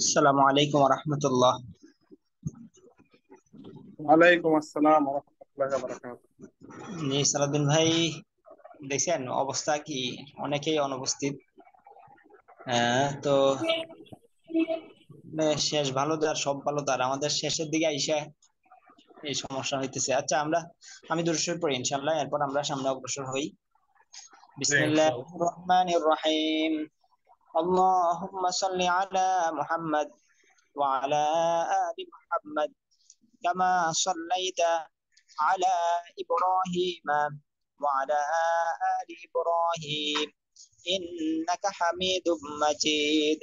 আসসালামু আলাইকুম ওয়া রাহমাতুল্লাহ। ওয়ালাইকুম আসসালাম ওয়া রাহমাতুল্লাহি ওয়া বারাকাতুহু। জি সালাউদ্দিন ভাই, দেখছেন অবস্থা কি? অনেকেই অনুপস্থিত। তো শেষ ভালো তার সব ভালো তার আমাদের শেষের দিকে আইসা এই সমস্যা হইতেছে। আচ্ছা, আমি দূর শুরু করি ইনশাআল্লাহ, এরপর আমরা সামনে অগ্রসর হই। জি বিসমিল্লাহির ইনশাআল্লাহ। রহমানির রহিম। আল্লাহুম্মা সাল্লি আলা মুহাম্মদ ওয়া আলা আলি মুহাম্মদ কামা সাল্লাইতা على إبراهيم وعلى آل إبراهيم إنك حميد مجيد.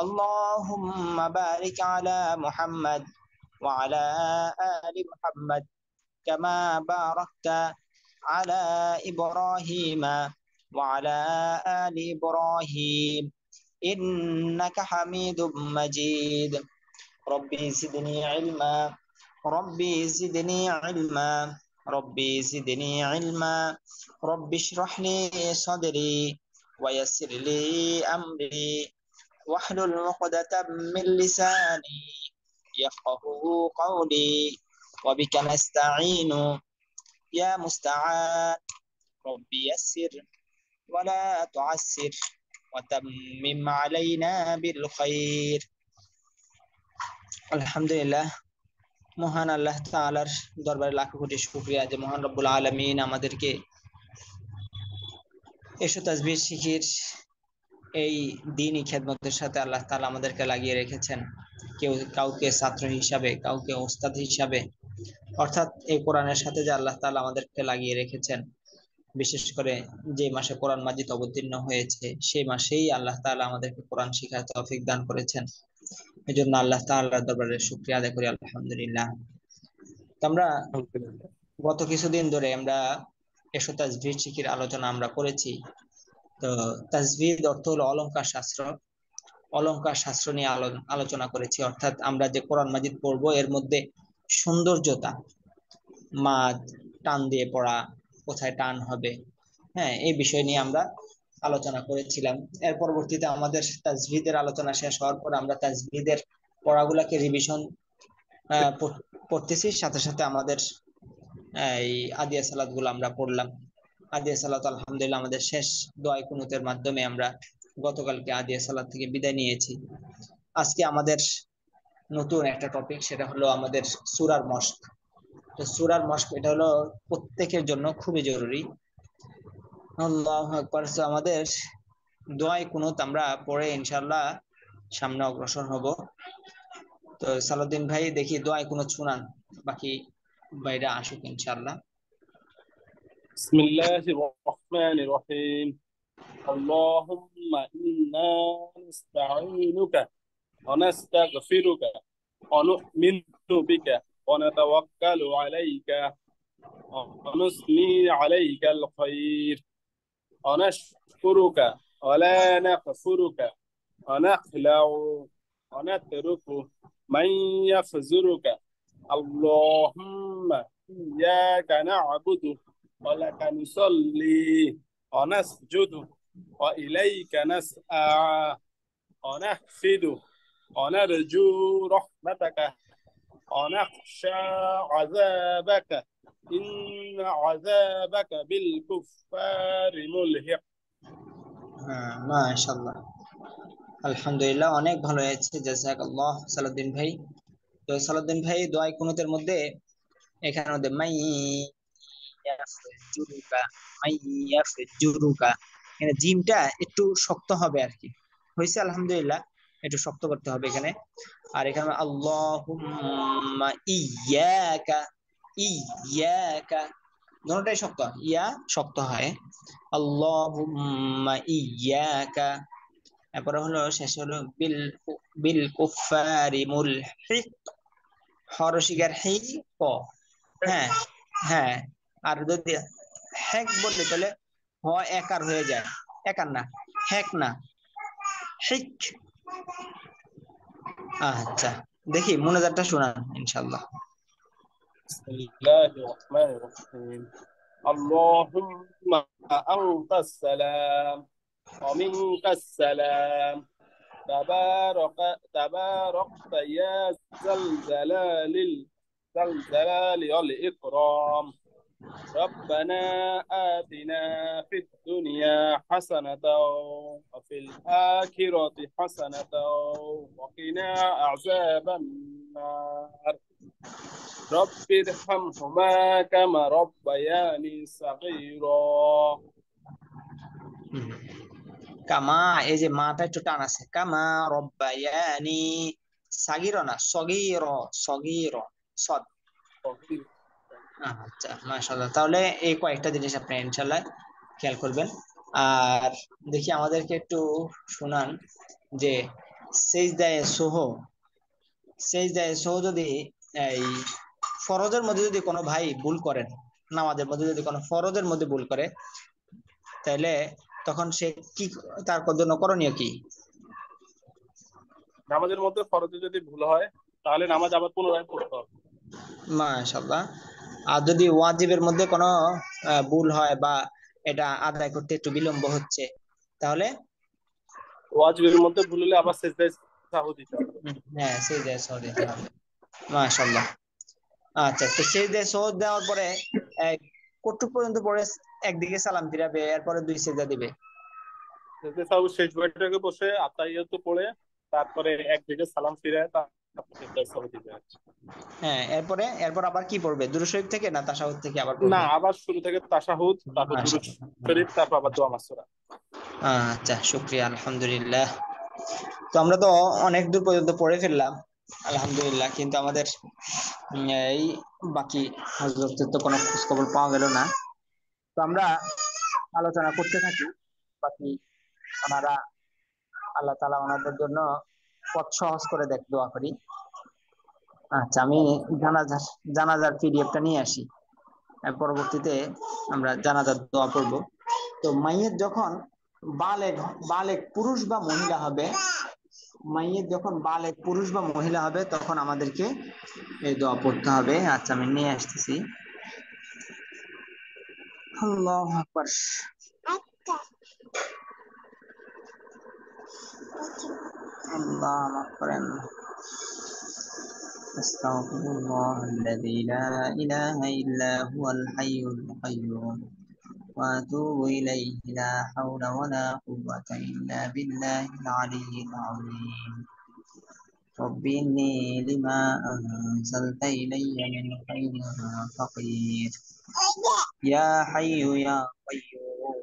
اللهم بارك على محمد وعلى آل محمد كما باركت على إبراهيم وعلى آل إبراهيم إنك حميد مجيد. ربي زدني علما، ربي زدني علما، ربي زدني علما. ربي اشرح لي صدري ويسر لي أمري واحلل عقدة من لساني يفقه قولي. وبك نستعين يا مستعان. ربي يسر ولا تعسر وتمم علينا بالخير. الحمد لله. মহান আল্লাহ তাআলার দরবারে লাখ কোটি শুকরিয়া যে মহান রব্বুল আলামিন আমাদেরকে এসো তাসবিহ শিখির এই দ্বীনি খেদমতের সাথে আল্লাহ তাআলা আমাদেরকে লাগিয়ে রেখেছেন। কেউ কাউকে ছাত্র হিসাবে, কাউকে ওস্তাদ হিসাবে, অর্থাৎ এই কোরআনের সাথে যে আল্লাহ তাআলা আমাদেরকে লাগিয়ে রেখেছেন, বিশেষ করে যে মাসে কোরআন মাজিদ অবতীর্ণ হয়েছে সেই মাসেই আল্লাহ তাআলা আমাদেরকে কোরআন শিখার তৌফিক দান করেছেন। এজন্য আল্লাহ তাআলার দরবারে শুকরিয়া আদায় করি, আলহামদুলিল্লাহ। তো আমরা আলহামদুলিল্লাহ। গত কিছুদিন ধরে আমরা এসো তাসবিহ শিখির আলোচনা আমরা করেছি। তো তাসবিহ অর্থ হলো অলংকার শাস্ত্র। অলংকার শাস্ত্র নিয়ে আলোচনা করেছি, অর্থাৎ আমরা যে কোরআন মাজিদ পড়বো এর মধ্যে সৌন্দর্যতা, মাদ টান দিয়ে পড়া, কোথায় টান হবে, হ্যাঁ, এই বিষয় নিয়ে আমরা আলোচনা করেছিলাম। এর পরবর্তীতে আমাদের তাজভিদের আলোচনা শেষ হওয়ার পর আমরা তাজভিদের পড়াগুলাকে রিভিশন পড়তেছি, সাথে সাথে আমাদের এই আদিয়া সালাত গুলো আমরা পড়লাম। আদিয়া সালাত আলহামদুলিল্লাহ আমাদের শেষ দোয়া কুনুতের মাধ্যমে আমরা গতকালকে আদিয়া সালাত থেকে বিদায় নিয়েছি। আজকে আমাদের নতুন একটা টপিক, সেটা হলো আমাদের সূরার মশক। তো সূরার মশক এটা হলো প্রত্যেকের জন্য খুবই জরুরি। আল্লাহু আকবার। তো আমাদের দোয়া কুনুত আমরা পড়ে ইনশাআল্লাহ সামনে অগ্রসর হব। তো সালাউদ্দিন ভাই, দেখি দোয়া কুনুত শুনান, বাকি ভাইরা আসুক ইনশাআল্লাহ। বিসমিল্লাহির রহমানির রহিম। اللهم إنا نستعينك ونستغفرك ونؤمن بك ونتوكل عليك ونثني عليك الخير ونشكرك ولا نكفرك ونخلع ونترك من يفزرك. اللهم إياك نعبد ولك نصلي ونسجد وإليك نسعى ونحفد ونرجو رحمتك ونخشى عذابك إن عذابك بالكفار ملحق. হ্যাঁ, মাশাআল্লাহ, আলহামদুলিল্লাহ, অনেক ভালো হয়েছে, জাযাকাল্লাহ সালাউদ্দিন ভাই। তো সালাউদ্দিন ভাই, দোয়া কুনুতের মধ্যে এখানে মধ্যে ইয়াফজুরুকা, ইয়াফজুরুকা, এখানে জিমটা একটু শক্ত হবে আর কি। হয়েছে আলহামদুলিল্লাহ, একটু শক্ত করতে হবে এখানে। আর এখানে আল্লাহুম্মা ইয়াকা, ইয়াকা, দুটোটাই শক্ত, ইয়া শক্ত হয়, আল্লাহুম্মা ইয়াকা। তারপরে হলো শেষ হলো বিল, বিল কুফারি মুলহিক, হরশিকার হি ক, হ্যাঁ, হ্যাঁ। আর যদি হ্যাক বললে তাহলে হ একার হয়ে যায়, একার না, হ্যাক না, হিক। আচ্ছা, দেখি মুনাজাতটা শোনান ইনশাআল্লাহ। بسم الله الرحمن الرحيم. اللهم أنت السلام ومنك السلام تباركت يا ذا الجلال والإكرام ربنا آتنا في الدنيا حسنة وفي الآخرة حسنة وقنا عذاب النار رب ارحمهما كما ربياني صغيرا কামা, এই যে মাটা একটু টান আছে, কামা রব্বায়ানি সাগির না সগির, সগির সদ। আচ্ছা মাশাআল্লাহ, তাহলে এই কয়েকটা জিনিস আপনি ইনশাআল্লাহ খেয়াল করবেন। আর দেখি আমাদেরকে একটু শোনান যে সেজদায়ে সোহো, সেজদায়ে সোহো যদি এই ফরজের মধ্যে যদি কোনো ভাই ভুল করেন, নামাজের মধ্যে যদি কোনো ফরজের মধ্যে ভুল করে, তাহলে তখন সে কি, তার জন্য করণীয় কি? নামাজের মধ্যে ফরজে যদি ভুল হয় তাহলে নামাজ আবার পুনরায় পড়তে হবে। মাশাআল্লাহ। আর যদি ওয়াজিবের মধ্যে কোনো ভুল হয় বা এটা আদায় করতে একটু বিলম্ব হচ্ছে, তাহলে ওয়াজিবের মধ্যে ভুল হলে আবার সেজদায় সাহু দিতে হবে। হ্যাঁ সেজদায় সহ দিতে হবে। মাশাআল্লাহ। আচ্ছা, তো সেজদায় সহ দেওয়ার পরে কতটুকু পর্যন্ত পরে একদিকে সালাম ফিরাবে, এরপরে দুই সেজদা দিবে? সেজদায় সাহু শেষ বৈঠকে বসে আত্তাহিয়াতু পড়ে তারপরে একদিকে সালাম ফিরায় তারপর সেজদায় সাহু দিবে। হ্যাঁ, এরপর আবার কি পড়বে? দুরূদ শরীফ থেকে না তাশাহুদ থেকে আবার না, পড়বে? আবার শুরু থেকে তাশাহুদ, তারপর দুরূদ মাশাআল্লাহ। শরীফ, তারপর আবার দোয়া মাসুরা। আচ্ছা, শুকরিয়া, আলহামদুলিল্লাহ। তো আমরা তো অনেক দূর পর্যন্ত পড়ে ফেললাম আলহামদুলিল্লাহ, কিন্তু আমাদের এই বাকি হযরতের তো কোনো খোঁজ খবর পাওয়া গেল না। তো আমরা আলোচনা করতে থাকি, বাকি ওনারা, আল্লাহ তাআলা ওনাদের জন্য পথ সহজ করে দেখ, দোয়া করি। আচ্ছা, আমি জানাজার জানাজার পিডিএফটা নিয়ে আসি, পরবর্তীতে আমরা জানাজার দোয়া করব। তো মাইয়ের যখন বালেগ বালেগ পুরুষ বা মহিলা হবে, মাইয়ের যখন বালেগ পুরুষ বা মহিলা হবে, তখন আমাদেরকে এই দোয়া পড়তে হবে। আচ্ছা, আমি নিয়ে আসতেছি। আল্লাহু আকবার। আল্লাহ মাফ করেন। أستغفر الله الذي لا إله إلا هو الحي القيوم وأتوب إليه لا حول ولا قوة إلا بالله العلي العظيم رب إني لما أنزلت إلي من خير فقير يا حي يا قيوم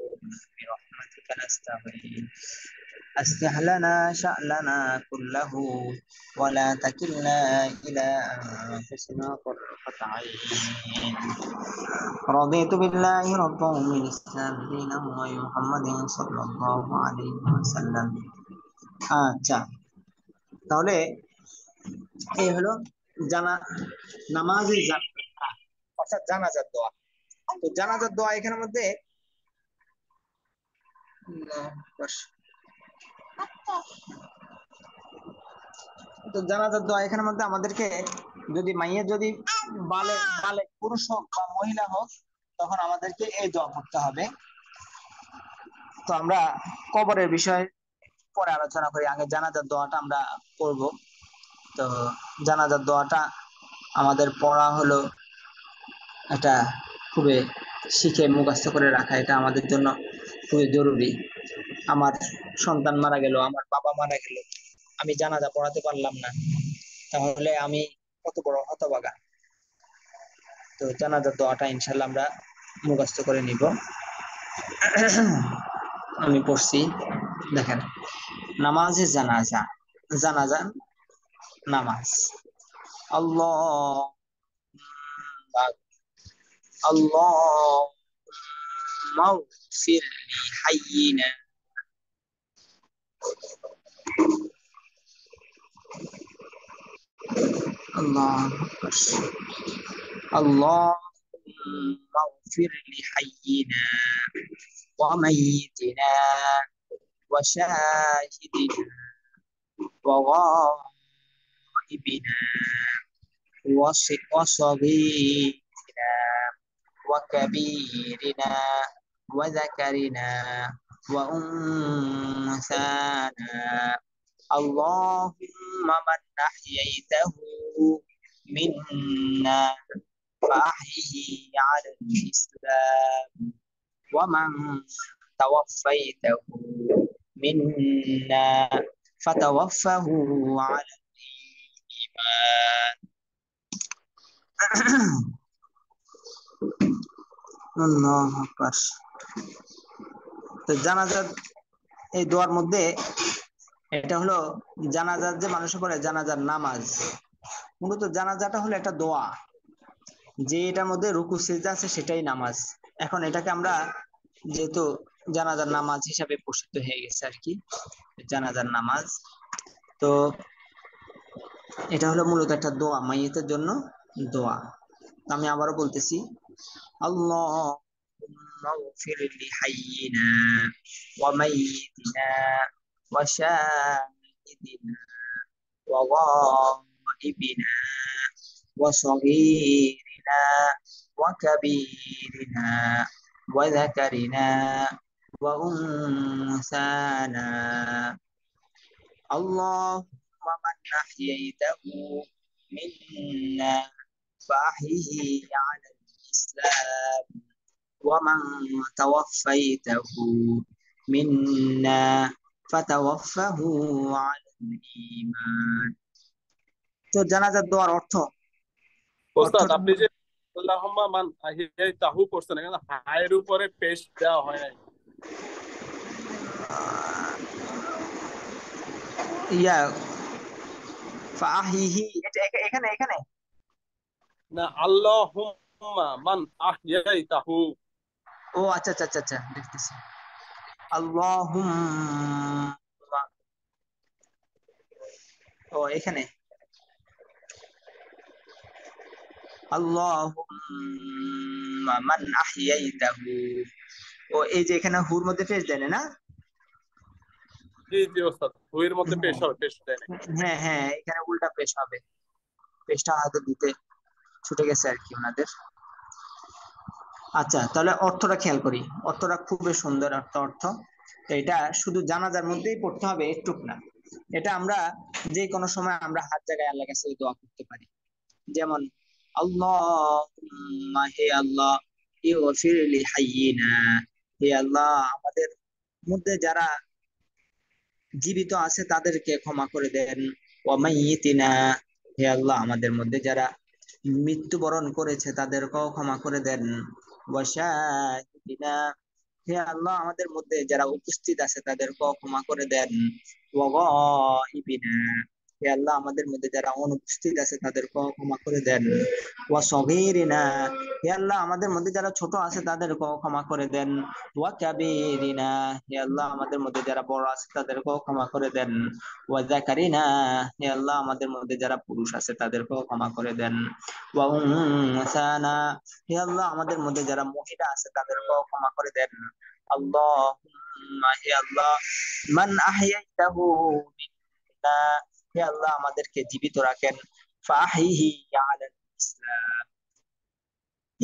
برحمتك نستغيث أصلح لنا شأننا كله ولا تكلنا إلى أنفسنا طرفة عين رضيت بالله ربا وبالإسلام دينا ومحمد صلى الله عليه وسلم। আচ্ছা, তাহলে এই হলো জানা নামাজের অর্থাৎ জানাজার দোয়া। তো জানাজার দোয়া এখানের মধ্যে তো জানাজার দোয়া এখানের মধ্যে আমাদেরকে, যদি মাইয়ের যদি বালে বালে পুরুষ হোক বা মহিলা হোক, তখন আমাদেরকে এই দোয়া পড়তে হবে। তো আমরা কবরের বিষয়ে পরে আলোচনা করি, আগে জানাজার দোয়াটা আমরা করব। তো জানাজার দোয়াটা আমাদের পড়া হলো, এটা খুবই শিখে মুখস্থ করে রাখা, এটা আমাদের জন্য খুবই জরুরি। আমার সন্তান মারা গেল, আমার বাবা মারা গেল, আমি জানাজা পড়াতে পারলাম না, তাহলে আমি কত বড় হতভাগা। তো জানাজার দোয়াটা ইনশাল্লাহ আমরা মুখস্থ করে নিব। আমি পড়ছি, দেখেন। নামাজে জানাজা, জানাজা নামাজ। আল্লাহ আল্লাহ মাগফির লিহাইয়িনা আল্লাহ اللهم اغفر لحينا وميتنا وشاهدنا وغائبنا وصغيرنا وكبيرنا وذكرنا وأنثانا اللهم من أحييته منا فأحيه على الإسلام ومن توفيته منا فتوفه على الإيمان আল্লাহু আকবার। তো জানাজার এই দোয়ার মধ্যে এটা হলো জানাজার যে মানুষ পড়ে জানাজার নামাজ, মূলত জানাজাটা হলো একটা দোয়া, যে এটার মধ্যে রুকু সিজদা আছে সেটাই নামাজ। এখন এটাকে আমরা যেহেতু জানাজার নামাজ হিসাবে প্রসিদ্ধ হয়ে গেছে আর কি, জানাজার নামাজ, তো এটা হলো মূলত একটা দোয়া, মাইয়িতের জন্য দোয়া। আমি আবারও বলতেছি, আল্লাহুম্মা গফির লিহাইয়িনা ওয়া মাইয়িতিনা ওয়া শাহিদিনা ওয়া গায়িবিনা ওয়া সগীরিনা ওয়া কাবীরিনা ওয়া যাকারিনা ওয়া উনসানা আল্লাহুম্মা মান আহইয়াইতাহু মিন্না فأحيه على الإسلام ومن توفيته منا فتوفه على الإيمان। তো জানাজার দোয়ার অর্থ ওস্তাদ অর্থটা আপনি যে আল্লাহুম্মা মান আহইয়াইতাহু করছেন, এখানে হায়ের উপরে পেশ দেওয়া হয় নাই। ইয়া ফাহিহি, এটা এখানে এখানে না, আল্লাহুম্মা মান আহইয়াইতাহু। ও আচ্ছা আচ্ছা আচ্ছা আচ্ছা, দেখতেছি। আল্লাহুম্মা, ও এখানে আল্লাহুম্মা মান আহইয়াইতাহু, ও এই যে এখানে হুর মধ্যে পেশ দেয় না? জি জি ওস্তাদ, হুইয়ের মধ্যে পেশ হবে, পেশ দেয় নাই। হ্যাঁ হ্যাঁ, এখানে উল্টা পেশ হবে, পেশটা হয়তো দিতে ছুটে গেছে আর কি ওনাদের। আচ্ছা, তাহলে অর্থটা খেয়াল করি, অর্থটা খুবই সুন্দর একটা অর্থ। তো এটা শুধু জানাজার মধ্যেই পড়তে হবে এটুক না, এটা আমরা যে কোনো সময় আমরা হাত জায়গায় আল্লাহর কাছে দোয়া করতে পারি। যেমন আল্লাহুম্মা, হে আল্লাহ, ইগফির লিহাইয়িনা, হে আল্লাহ আমাদের মধ্যে যারা জীবিত আছে তাদেরকে ক্ষমা করে দেন, ওয়া মাইয়িতিনা, হে আল্লাহ আমাদের মধ্যে যারা মৃত্যুবরণ করেছে তাদেরকেও ক্ষমা করে দেন, ওয়া শাহিদিনা, হে আল্লাহ আমাদের মধ্যে যারা উপস্থিত আছে তাদেরকেও ক্ষমা করে দেন, ওয়া গায়িবিনা, হে আল্লাহ আমাদের মধ্যে যারা অনুপস্থিত আছে তাদেরকেও ক্ষমা করে দেন, ওয়া সগীরিনা, হে আল্লাহ আমাদের মধ্যে যারা ছোট আছে তাদেরকেও ক্ষমা করে দেন, ওয়া কাবীরিনা, হে আল্লাহ আমাদের মধ্যে যারা বড় আছে তাদেরকেও ক্ষমা করে দেন, ওয়া যাকারিনা, হে আল্লাহ আমাদের মধ্যে যারা পুরুষ আছে তাদেরকেও ক্ষমা করে দেন, ওয়া উনসানা, হে আল্লাহ আমাদের মধ্যে যারা মহিলা আছে তাদেরকেও ক্ষমা করে দেন। আল্লাহুম্মা, হে আল্লাহ, মান আহইয়াইতাহু মিন্না, হে আল্লাহ আমাদেরকে জীবিত রাখেন, ফাহিহি আলাল ইসলাম,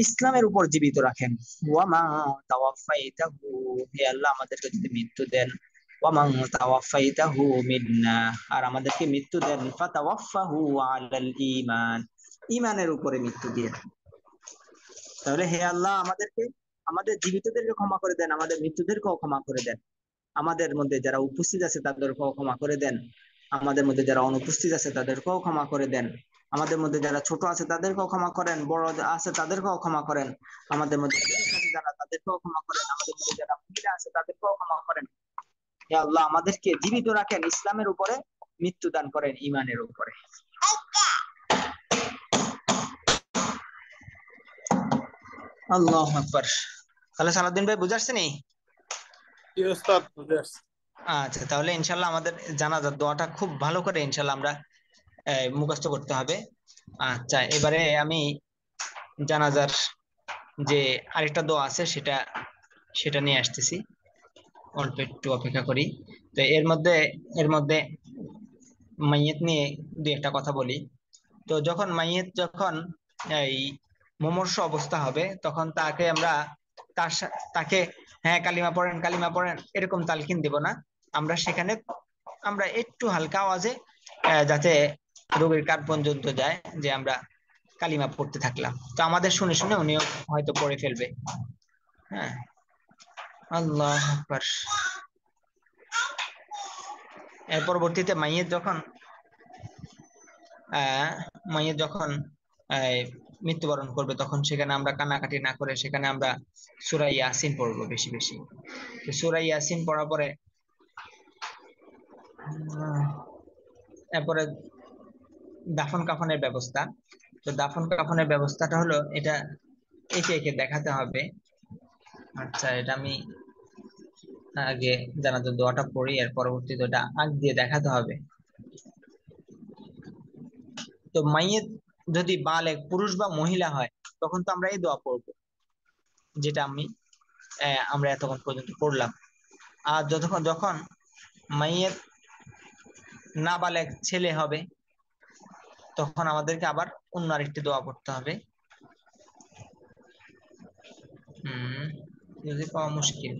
ইসলামের উপর জীবিত রাখেন, ওয়ামা তাওয়াফাইতাহু, হে আল্লাহ আমাদেরকে যদি মৃত্যু দেন, ওয়ামা তাওয়াফাইতাহু মিন্না, আর আমাদেরকে মৃত্যু দেন, ফাতাওয়াফাহু আলাল ঈমান, ঈমানের উপরে মৃত্যু দিয়ে। তাহলে হে আল্লাহ আমাদেরকে, আমাদের জীবিতদেরকে ক্ষমা করে দেন, আমাদের মৃত্যুদেরকেও ক্ষমা করে দেন, আমাদের মধ্যে যারা উপস্থিত আছে তাদেরকেও ক্ষমা করে দেন, আমাদের মধ্যে যারা অনুপস্থিত আছে তাদেরকেও ক্ষমা করে দেন, আমাদের মধ্যে যারা ছোট আছে তাদেরকেও ক্ষমা করেন, বড় আছে তাদেরকেও ক্ষমা করেন, আমাদের মধ্যে পুরুষ আছে যারা তাদেরকেও ক্ষমা করেন, আমাদের মধ্যে যারা মহিলা আছে তাদেরকেও ক্ষমা করেন। হে আল্লাহ আমাদেরকে জীবিত রাখেন, ইসলামের উপরে মৃত্যু দান করেন, ইমানের উপরে। আল্লাহু আকবার। তাহলে সালাউদ্দিন ভাই বুঝে আসছেন? জি ওস্তাদ, বুঝে আসছি। আচ্ছা, তাহলে ইনশাল্লাহ আমাদের জানাজার দোয়াটা খুব ভালো করে ইনশাল্লাহ আমরা মুখস্থ করতে হবে। আচ্ছা, এবারে আমি জানাজার যে আরেকটা দোয়া আছে সেটা সেটা নিয়ে আসতেছি, অল্প একটু অপেক্ষা করি। তো এর মধ্যে মাইয়িত নিয়ে দুই একটা কথা বলি। তো যখন মাইয়িত যখন এই মুমূর্ষু অবস্থা হবে তখন তাকে আমরা তাকে হ্যাঁ কালিমা পড়েন এরকম তালকিন দিব না। আমরা সেখানে আমরা একটু হালকা আওয়াজে যাতে রোগীর কান পর্যন্ত যায় যে আমরা কালিমা পড়তে থাকলাম, তো আমাদের শুনে শুনে উনিও হয়তো পড়ে ফেলবে। হ্যাঁ, আল্লাহ আকবার। এর পরবর্তীতে মাইয়ের যখন মৃত্যুবরণ করবে তখন সেখানে আমরা কান্নাকাটি না করে সেখানে আমরা সূরা ইয়াসিন পড়বো বেশি বেশি। সূরা ইয়াসিন পড়ার পরে এরপরে দাফন কাফনের ব্যবস্থা। তো দাফন কাফনের ব্যবস্থাটা হলো এটা একে একে দেখাতে হবে। আচ্ছা, এটা আমি আগে জানাজার দোয়াটা পড়ি, এর পরবর্তীতে ওটা আগ দিয়ে দেখাতে হবে। তো মাইয়েত যদি বালেগ পুরুষ বা মহিলা হয় তখন তো আমরা এই দোয়া পড়বো যেটা আমরা এতক্ষণ পর্যন্ত পড়লাম। আর যখন মাইয়েত নাবালেগ ছেলে হবে তখন আমাদেরকে আবার অন্য আরেকটি দোয়া পড়তে হবে। যদি পাওয়া মুশকিল।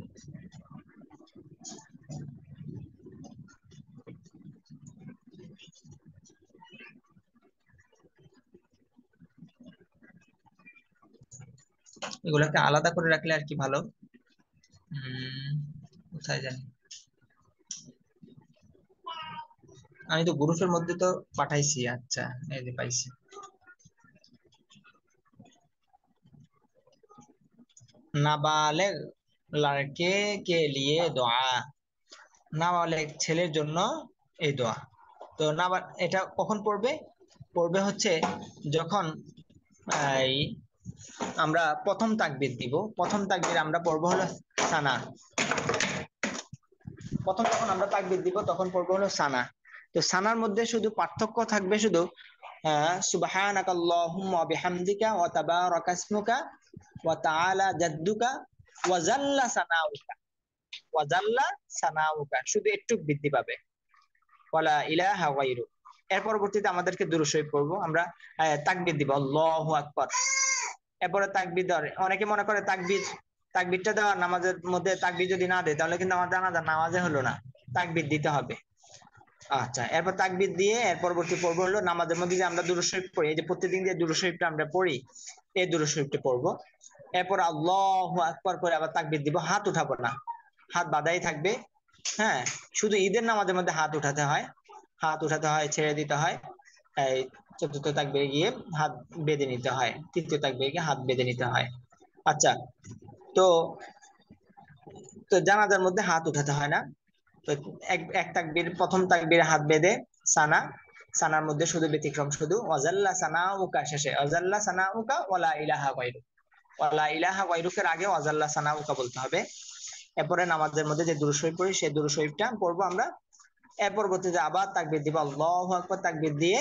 এগুলোকে আলাদা করে রাখলে আর কি ভালো। কোথায় জানি, আমি তো গ্রুপের মধ্যে তো পাঠাইছি। আচ্ছা, এই যে পাইছি। নাবালেগ লড়কে কে লিয়ে দোয়া, নাবালেগ ছেলের জন্য এই দোয়া। তো এটা কখন পড়বে? পড়বে হচ্ছে যখন এই আমরা প্রথম তাকবীর দিব। প্রথম তাকবীর আমরা পড়বো হলো সানা। প্রথম যখন আমরা তাকবীর দিব তখন পড়বো হলো সানা। তো সানার মধ্যে শুধু পার্থক্য থাকবে শুধু সুবহানাকা আল্লাহুম্মা বিহামদিকা ওয়া তাবারাকা ইসমুকা ওয়া তাআলা জাদ্দুকা ওয়া জাল্লা সানাউকা, ওয়া জাল্লা সানাউকা শুধু একটু বৃদ্ধি পাবে, ওয়ালা ইলাহা গায়রু। এর পরবর্তীতে আমাদেরকে দুরূদ শরীফ পড়বো আমরা, তাকবীর দিব আল্লাহু আকবার। এরপরে তাকবীর দেওয়ার অনেকে মনে করে তাকবীরটা দেওয়া নামাজের মধ্যে তাকবীর যদি না দেয় তাহলে কিন্তু আমার নামাজে হলো না, তাকবীর দিতে হবে। আচ্ছা, এরপর তাকবীর দিয়ে এর পরবর্তী পর্ব হলো নামাজের মধ্যে যে আমরা দুরূদ শরীফ পড়ি, এই যে প্রত্যেকদিন যে দুরূদ শরীফটা আমরা পড়ি এই দুরূদ শরীফটা পড়বো। এরপর আল্লাহু আকবার করে আবার তাকবীর দিব, হাত উঠাবো না, হাত বাঁধাই থাকবে। হ্যাঁ, শুধু ঈদের নামাজের মধ্যে হাত উঠাতে হয়, ছেড়ে দিতে হয়। এই চতুর্থ তাকবীরে গিয়ে হাত বেঁধে নিতে হয়, তৃতীয় তাকবীরে গিয়ে হাত বেঁধে নিতে হয়। আচ্ছা, তো তো জানাজার মধ্যে হাত উঠাতে হয় না। তো এক তাকবীর প্রথম তাকবীরে হাত বেঁধে সানা, সানার মধ্যে শুধু ব্যতিক্রম শুধু ওয়াজাল্লা সানাউকা শেষে ওয়াজাল্লা সানাউকা ওয়ালা ইলাহা গায়রু, ওয়ালা ইলাহা গায়রুকের আগে ওয়াজাল্লা সানাউকা বলতে হবে। এরপরে নামাজের মধ্যে যে দুরূদ শরীফ পড়ি সেই দুরূদ শরীফটা পড়বো আমরা। এর পরবর্তীতে আবার তাকবীর দিব আল্লাহু আকবার, তাকবীর দিয়ে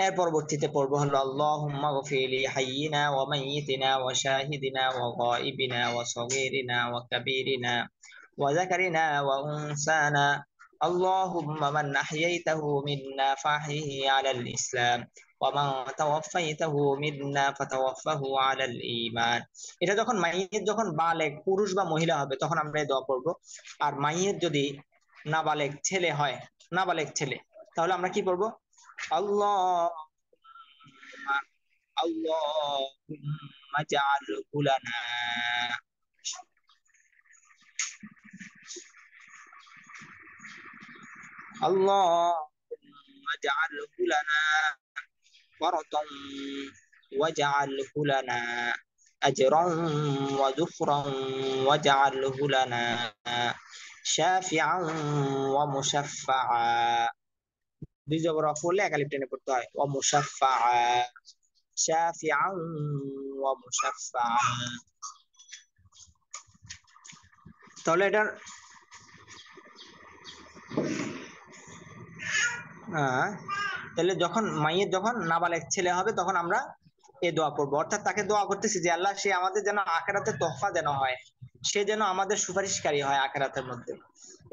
এর পরবর্তীতে পড়বো হলো আল্লাহুম্মা গফিরলি হাইয়িনা ওয়া মাইয়িতিনা ওয়া শাহিদিনা ওয়া গায়িবিনা ওয়া সগীরিনা ওয়া কাবীরিনা ওয়া যাকারিনা ওয়া উনসানা আল্লাহুম্মা মান আহইয়াইতাহু মিন্না ফাহইহি আলাল ইসলাম ওয়া মান তাওয়াফফাইতাহু মিন্না ফাতাওয়াফফাহু আলাল ঈমান। এটা যখন মাইয়িত যখন বালেগ পুরুষ বা মহিলা হবে তখন আমরা এই দোয়া পড়বো। আর মাইয়িত যদি নাবালেগ ছেলে হয়, নাবালেগ ছেলে, তাহলে আমরা কি করব? আল্লাহ আল্লাহুম্মা জাআলহু লানা, আল্লাহুম্মা জাআলহু লানা ফারাতান ওয়াজআলহু লানা আজরান ওয়া যুফরান ওয়াজআলহু লানা শাফিআন ওয়া মুশাফফাআ। দুই জবর অফ করলে একালিপ টেনে পড়তে হয়, ওয়া মুশাফফাআ শাফিআন ওয়া মুশাফফাআ। তাহলে এটার তাহলে যখন মাইয়ের যখন নাবালেগ ছেলে হবে তখন আমরা এই দোয়া পড়বো, অর্থাৎ তাকে দোয়া করতেছি যে আল্লাহ সে আমাদের যেন আখিরাতে তোহফা যেন হয়, সে যেন আমাদের সুপারিশকারী হয় আখিরাতের মধ্যে।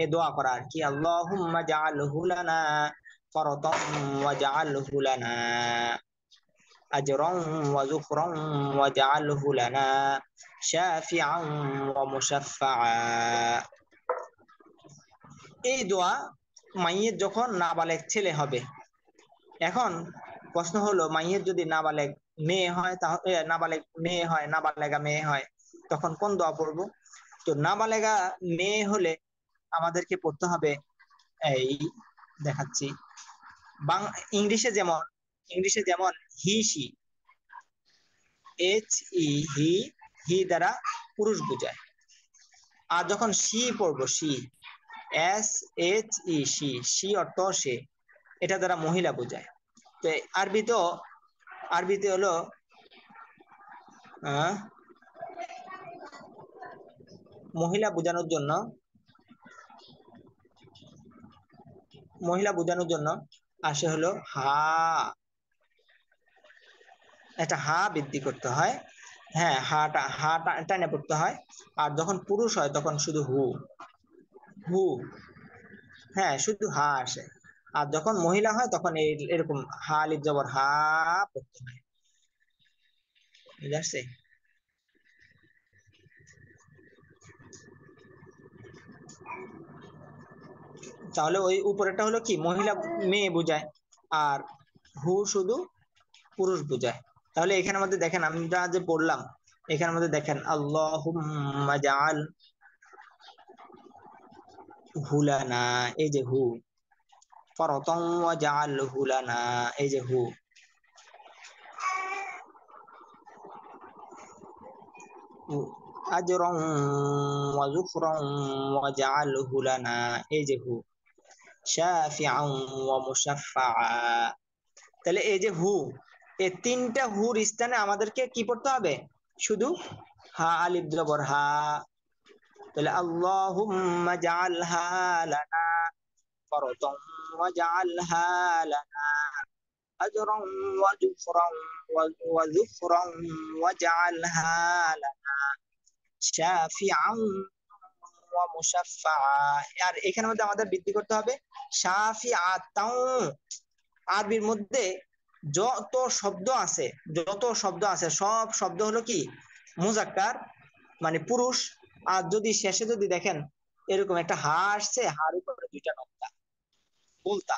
এই দোয়া করা আর কি, আল্লাহুম্মা জাআলহু লানা ফারাতান ওয়া জাআলহু লানা। أجرا وذخرا واجعله لنا شافعا ومشفعا। এই দোয়া মাইয়ের যখন নাবালেগ ছেলে হবে। এখন প্রশ্ন হলো, মাইয়ের যদি নাবালেগ মেয়ে হয়, তাহলে নাবালেগ মেয়ে হয়, নাবালেগা মেয়ে হয়, তখন কোন দোয়া পড়বো? তো নাবালেগা মেয়ে হলে আমাদেরকে পড়তে হবে, এই দেখাচ্ছি, ইংলিশে যেমন হি সি, এইচ ই হি, হি দ্বারা পুরুষ বোঝায়। আর যখন সি পড়বো, she S H E she, she অর্থ সে, এটা দ্বারা মহিলা বোঝায়। তো আরবিতে হলো মহিলা বোঝানোর জন্য আসে হলো হা, এটা হা বৃদ্ধি করতে হয়। হ্যাঁ, হাটা টানে পড়তে হয়। আর যখন পুরুষ হয় তখন শুধু হু, হু, হ্যাঁ শুধু হা আসে। আর যখন মহিলা হয় তখন এরকম হা আলিফ জবর হা পড়তে হয়। বুঝতে পারছে? তাহলে ওই উপরেটা হলো কি, মহিলা মেয়ে বোঝায়, আর হু শুধু পুরুষ বোঝায়। তাহলে এখানের মধ্যে দেখেন, আমরা যে পড়লাম, এখানের মধ্যে দেখেন আল্লাহুম্মা জাআল হুলানা, এই যে হু, ফারাতান ওয়া জাআল হুলানা, এই যে হু, আজরান ওয়া যুফরান ওয়া জাআল হুলানা, এই যে হু, শাফিআন ওয়া মুশাফফাআ। তাহলে এই যে হু, এই তিনটা হুর স্থানে আমাদেরকে কি পড়তে হবে? শুধু হা আলিফ জবর হা। তাহলে আল্লাহুম্মা জাআলহা লানা ফারদান ওয়াজআলহা লানা আজরান ওয়া যুফরান ওয়াজআলহা লানা শাফিআন ওয়া মুশাফফাআ। আর এখানের মধ্যে আমাদের বৃদ্ধি করতে হবে শাফিআতাও। আরবির মধ্যে যত শব্দ আছে সব শব্দ হলো কি মুজাক্কার, মানে পুরুষ। আর যদি শেষে যদি দেখেন এরকম একটা হা আসছে, হার উপরে দুইটা নক্তা, গোলতা,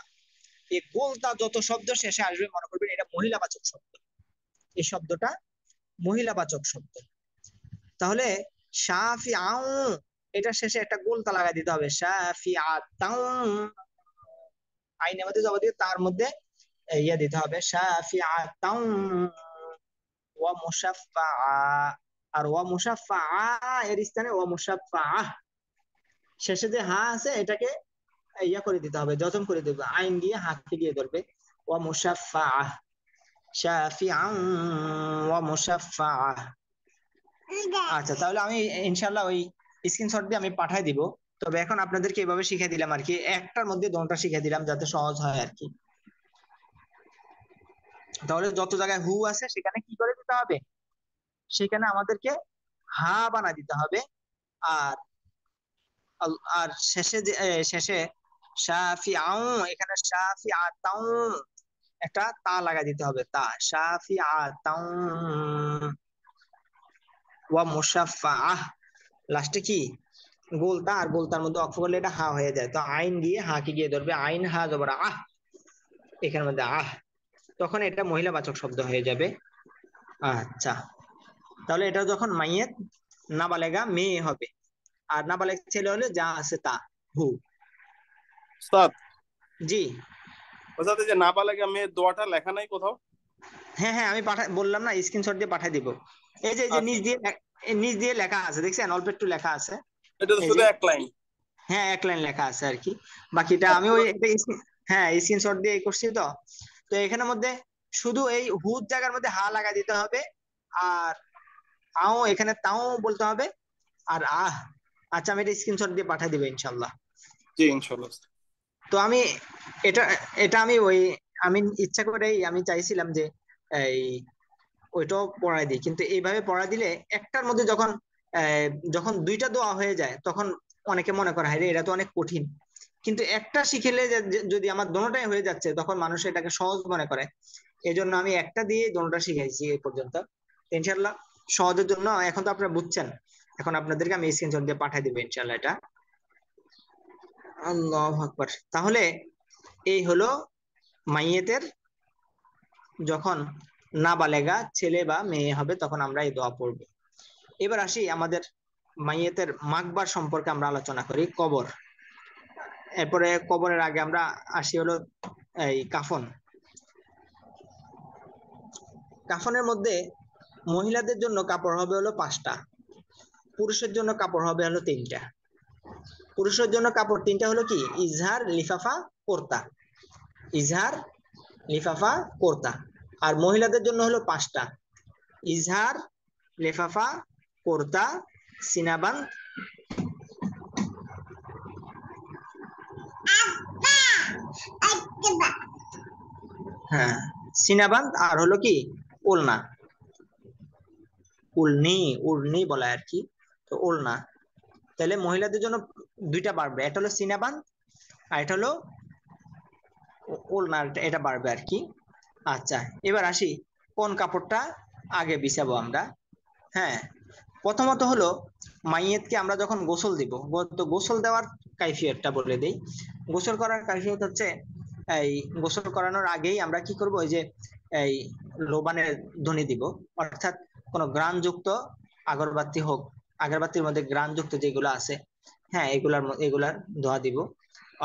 এই গোলতা যত শব্দ শেষে আসবে মনে করবেন এটা মহিলাবাচক শব্দ। এই শব্দটা মহিলাবাচক শব্দ। তাহলে শাফি আউ, এটা শেষে একটা গোলতা লাগাই দিতে হবে, শাফি আতাউ, আইনের মধ্যে যাবতীয় তার মধ্যে ইয়া দিতে হবে, শাফি আতাউ ওয়া মুশাফফা। আর ওয়া মুশাফফা এর স্থানে ওয়া মুশাফফা, শেষে যে হা আছে এটাকে ইয়া করে দিতে হবে, যতন করে দিতে হবে, আইন দিয়ে হাতকে দিয়ে ধরবে, ওয়া মুশাফফা শাফিআন ওয়া মুশাফফা। আচ্ছা, তাহলে আমি ইনশাআল্লাহ ওই স্ক্রিনশট দিয়ে আমি পাঠাই দিব। তবে এখন আপনাদেরকে এভাবে শিখিয়ে দিলাম আর কি, একটার মধ্যে দোনটা শিখিয়ে দিলাম যাতে সহজ হয় আর কি। তাহলে যত জায়গায় হু আছে সেখানে কি করে দিতে হবে? সেখানে আমাদেরকে হা বানা দিতে হবে। আর আর শেষে শাফি আউ, এখানে শাফি আতাউ, একটা তা লাগা দিতে হবে, তা শাফি আতাউ ওয়া মুশাফফাআহ। লাস্টে কি গোলতা, আর গোলতার মধ্যে অক্ষ করলে এটা হা হয়ে যায়, তো আইন দিয়ে হাকে গিয়ে ধরবে, আইন হা জবর আহ, এখানের মধ্যে আহ, তখন এটা মহিলাবাচক শব্দ হয়ে যাবে। আচ্ছা, তাহলে এটা যখন মাইয়ের নাবালেগা মেয়ে হবে, আর নাবালেগ ছেলে হলে যা আছে তা, হু। উস্তাদ, জি। ওস্তাদ এই যে নাবালেগা মেয়ের দোয়াটা লেখা নাই কোথাও? হ্যাঁ হ্যাঁ, আমি বললাম না, স্ক্রিনশট দিয়ে পাঠিয়ে দিব। এই যে আচ্ছা, নিচ দিয়ে লেখা আছে, দেখছেন অল্প একটু লেখা আছে। এটা তো এই শুধু যে এক লাইন। হ্যাঁ, এক লাইন লেখা আছে আর কি, বাকিটা আর আমি ওই পুরো হ্যাঁ স্ক্রিনশট দিয়ে করছি তো। তো এখানের মধ্যে শুধু এই হুদ জায়গার মধ্যে হা লাগা দিতে হবে, আর আও এখানে তাও বলতে হবে, আর আহ। আচ্ছা, আমি এটা স্ক্রিনশট দিয়ে পাঠিয়ে দিবে ইনশাল্লাহ। জি ইনশাল্লাহ। তো আমি এটা এটা আমি ইচ্ছা করেই আমি চাইছিলাম যে এই ওইটাও পড়ায় দিই, কিন্তু এইভাবে পড়া দিলে একটার মধ্যে যখন দুইটা দোয়া হয়ে যায় তখন অনেকে মনে করে হায় রে এটা তো অনেক কঠিন। কিন্তু একটা শিখেলে যদি আমার দোনোটাই হয়ে যাচ্ছে তখন মানুষ এটাকে সহজ মনে করে। এই জন্য আমি একটা দিয়ে দোনোটা শিখাইছি এই পর্যন্ত। ইনশাল্লাহ সহজের জন্য এখন তো আপনারা বুঝছেন, এখন আপনাদেরকে আমি স্ক্রিনশট দিয়ে পাঠিয়ে দিবো ইনশাল্লাহ এটা। আল্লাহু আকবার। তাহলে এই হলো মাইয়েতের যখন নাবালেগা ছেলে বা মেয়ে হবে তখন আমরা এই দোয়া পড়ব। এবার আসি আমাদের মাইয়েতের মাকবার সম্পর্কে আমরা আলোচনা করি, কবর। এরপরে কবরের আগে আমরা আসি হলো এই কাফন। কাফনের মধ্যে মহিলাদের জন্য কাপড় হবে হলো 5টা, পুরুষের জন্য কাপড় হবে হলো 3টা। পুরুষের জন্য কাপড় 3টা হলো কি, ইজহার, লিফাফা, কোর্তা। ইজহার, লিফাফা, কোর্তা। আর মহিলাদের জন্য হলো 5টা, ইজহার, লেফাফা, কোর্তা, সিনাবান। হ্যাঁ, সিনাবান আর হলো কি ওলনা, উলনি, উড়নি বলা আর কি, তো ওলনা। তাহলে মহিলাদের জন্য 2টা বাড়বে, এটা হলো সিনাবান আর এটা হলো ওলনা, এটা বাড়বে আর কি। আচ্ছা, এবার আসি কোন কাপড়টা আগে বিছাবো আমরা। হ্যাঁ, প্রথমত হলো মাইয়েতকে আমরা যখন গোসল দিব, তো গোসল দেওয়ার কাইফিয়তটা বলে দেই। গোসল করার কাইফিয়ত হচ্ছে, এই গোসল করানোর আগেই আমরা কি করব, ওই যে এই লোবানের ধ্বনি দিব, অর্থাৎ কোনো গ্রানযুক্ত আগরবাতি হোক, আগরবাতির মধ্যে গ্রানযুক্ত যেগুলো আছে, হ্যাঁ এগুলার ধোয়া দিব।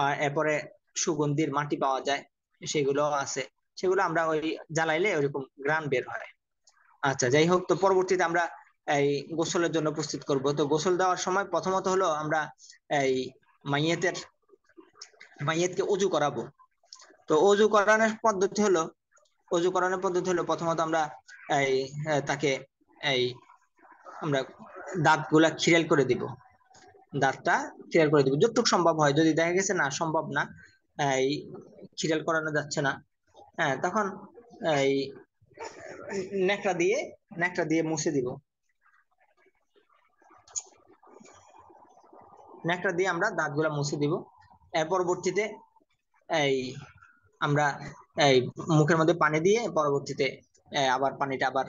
আর এরপরে সুগন্ধির মাটি পাওয়া যায়, সেগুলো আছে, সেগুলো আমরা ওই জ্বালাইলে ওইরকম গ্রান বের হয়। আচ্ছা, যাই হোক, তো পরবর্তীতে আমরা এই গোসলের জন্য প্রস্তুত করব। তো গোসল দেওয়ার সময় প্রথমত হলো আমরা এই মাইয়েতের মাইয়েতকে অজু করাবো। তো অজু করানোর পদ্ধতি হলো প্রথমত আমরা এই তাকে এই আমরা দাঁত গুলা খিরাল করে দিব, দাঁতটা খিরাল করে দিব যতটুকু সম্ভব হয়। যদি দেখা গেছে না সম্ভব না, এই খিরাল করানো যাচ্ছে না, হ্যাঁ, তখন এই ন্যাকড়া দিয়ে মুছে দিব। ন্যাকড়া দিয়ে আমরা দাঁতগুলা মুছে দিব। এর পরবর্তীতে এই আমরা এই মুখের মধ্যে পানি দিয়ে পরবর্তীতে আবার পানিটা আবার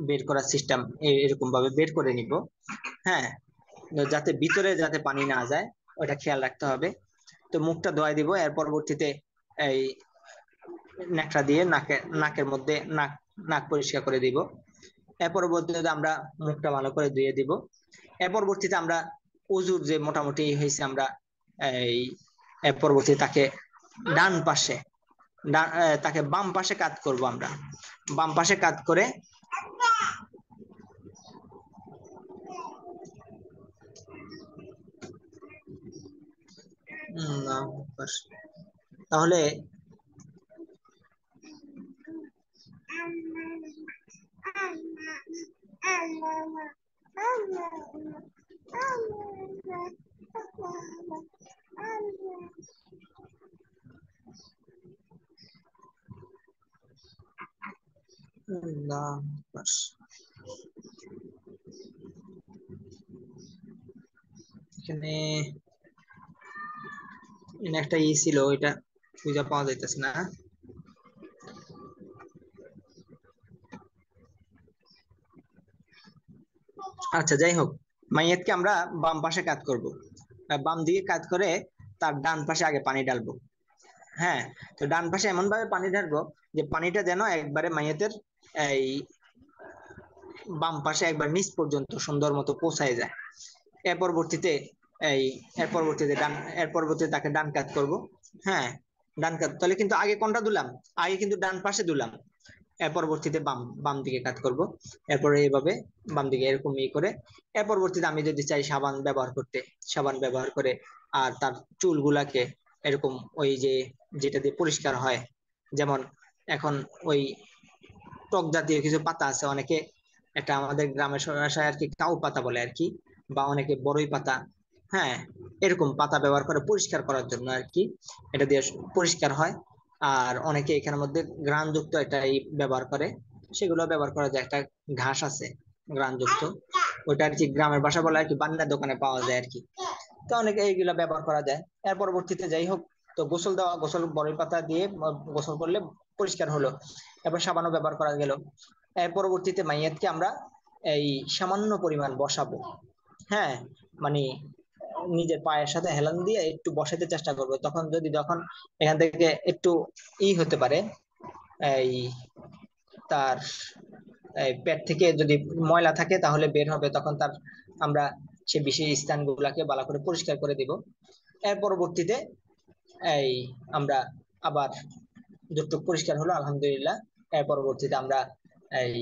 বের করার সিস্টেম এরকম ভাবে বের করে নিব। হ্যাঁ, যাতে ভিতরে যাতে পানি না যায় ওটা খেয়াল রাখতে হবে। তো মুখটা ধোয়াই দিব, এর পরবর্তীতে এই ন্যাকড়া দিয়ে নাকের মধ্যে নাক পরিষ্কার করে দিব। এর পরবর্তীতে আমরা মুখটা ভালো করে ধুয়ে দিব। এর পরবর্তীতে আমরা অজুর যে মোটামুটি হয়েছে, আমরা এই এর পরবর্তীতে ডান পাশে তাকে বাম পাশে কাত করব। আমরা বাম পাশে কাত করে তাহলে এখানে একটা ছিল, এটা খুঁজে পাওয়া যাইতেছে না। আচ্ছা, যাই হোক, মাইয়াতকে আমরা বাম পাশে কাত করব, বাম দিকে কাত করে তার ডান পাশে আগে পানি ঢালবো। হ্যাঁ, তো ডান পাশে এমন ভাবে পানি ঢালবো যে পানিটা যেন একবারে মাইয়াতের এই বাম পাশে একবার নিচ পর্যন্ত সুন্দর মতো পৌঁছায় যায়। এর পরবর্তীতে এই এর পরবর্তীতে তাকে ডান কাত করব। হ্যাঁ, ডান কাত, তাহলে কিন্তু আগে কোনটা দিলাম, আগে কিন্তু ডান পাশে দিলাম, এর পরবর্তীতে বাম বাম দিকে কাত করব। এরপরে এইভাবে বাম দিকে এরকম করে এর পরবর্তীতে আমি যদি চাই সাবান ব্যবহার করতে, সাবান ব্যবহার করে আর তার চুলগুলাকে এরকম ওই যে যেটা দিয়ে পরিষ্কার হয়, যেমন এখন ওই টক জাতীয় কিছু পাতা আছে, অনেকে একটা আমাদের গ্রামের ভাষায় আর কি কাউ পাতা বলে আর কি, বা অনেকে বড়ই পাতা, হ্যাঁ, এরকম পাতা ব্যবহার করে পরিষ্কার করার জন্য আর কি, এটা দিয়ে পরিষ্কার হয়। আর অনেকে এখানের মধ্যে ঘ্রাণযুক্ত এটাই ব্যবহার করে, সেগুলো ব্যবহার করা যায়। একটা ঘাস আছে ঘ্রাণযুক্ত, ওইটা আর কি গ্রামের ভাষা বলে আর কি, বান্নার দোকানে পাওয়া যায় আর কি। তো অনেকে এইগুলা ব্যবহার করা যায়। এর পরবর্তীতে যাই হোক, তো গোসল বড়ই পাতা দিয়ে গোসল করলে পরিষ্কার হলো, এরপর সাবানও ব্যবহার করা গেল। এর পরবর্তীতে মাইয়াতকে আমরা এই সামান্য পরিমাণ বসাবো। হ্যাঁ, মানে নিজের পায়ের সাথে হেলান দিয়ে একটু বসাতে চেষ্টা করবো। যখন এখান থেকে একটু হতে পারে, এই তার পেট থেকে যদি ময়লা থাকে তাহলে বের হবে, তখন আমরা সে বিশেষ স্থানগুলোকে ভালো করে পরিষ্কার করে দিব। এর পরবর্তীতে এই আমরা আবার যতটুকু পরিষ্কার হলো আলহামদুলিল্লাহ, এর পরবর্তীতে আমরা এই